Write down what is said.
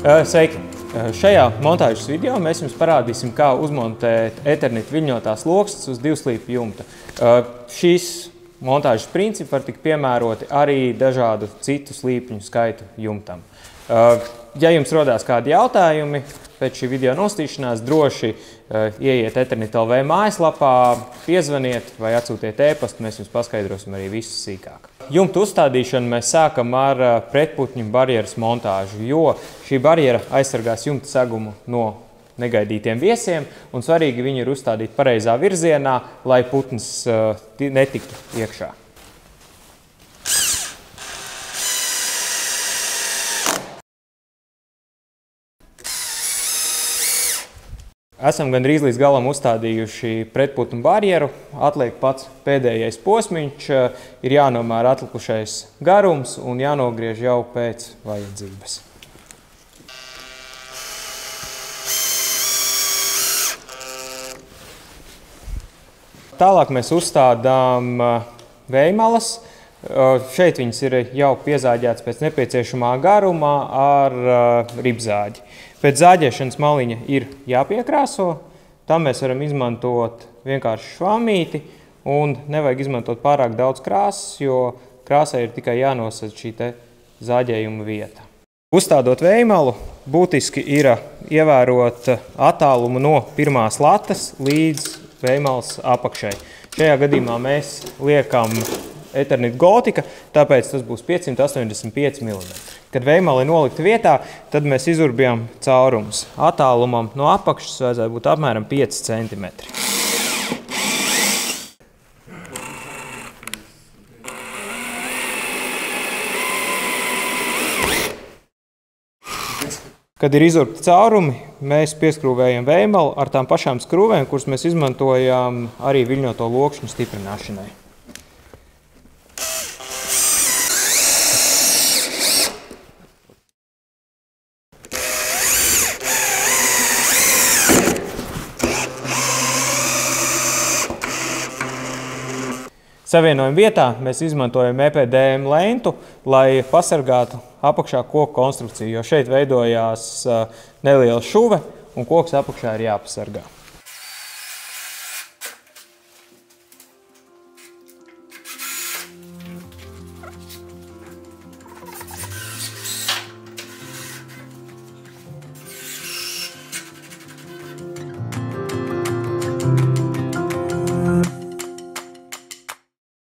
Sveiki! Šajā montāžas video mēs jums parādīsim, kā uzmontēt Eternit viļņotās loksnes uz divslīpu jumta. Šīs montāžas principi var tikt piemēroti arī dažādu citu slīpņu skaitu jumtam. Ja jums rodās kādi jautājumi pēc šī video nostīšanās, droši ieiet Eternit LV mājaslapā, piezvaniet vai atsūtiet e-pastu, mēs jums paskaidrosim arī visu sīkāk. Jumta uzstādīšanu mēs sākam ar pretputņu barjeras montāžu, jo šī barjera aizsargās jumta segumu no negaidītiem viesiem, un svarīgi viņu ir uzstādīt pareizā virzienā, lai putns netiktu iekšā. Esam gandrīz līdz galam uzstādījuši pretputnu barjeru. Atliek pats pēdējais posmiņš, ir jānomēra atlikušais garums un jānogriež jau pēc vajadzības. Tālāk mēs uzstādām vējmalas. Šeit viņas ir jau piezāģētas pēc nepieciešamā garumā ar ribzāģi. Pēc zāģēšanas maliņa ir jāpiekrāso. Tam mēs varam izmantot vienkārši švamīti un nevajag izmantot pārāk daudz krāsas, jo krāsai ir tikai jānosad šī te zāģējuma vieta. Uzstādot vējmalu, būtiski ir ievērot attālumu no pirmās latas līdz vējmalas apakšai. Šajā gadījumā mēs liekam Eternit Gotika, tāpēc tas būs 585 mm. Kad vējmala ir nolikta vietā, tad mēs izurbjam caurumus. Attālumam no apakšas vajadzētu būt apmēram 5 cm. Kad ir izurbti caurumi, mēs pieskrūvējam vējmalu ar tām pašām skrūvēm, kuras mēs izmantojam arī viļņoto lokšņu stiprināšanai. Savienojuma vietā mēs izmantojam EPDM lentu, lai pasargātu apakšā koku konstrukciju, jo šeit veidojās neliela šuve un koks apakšā ir jāpasargā.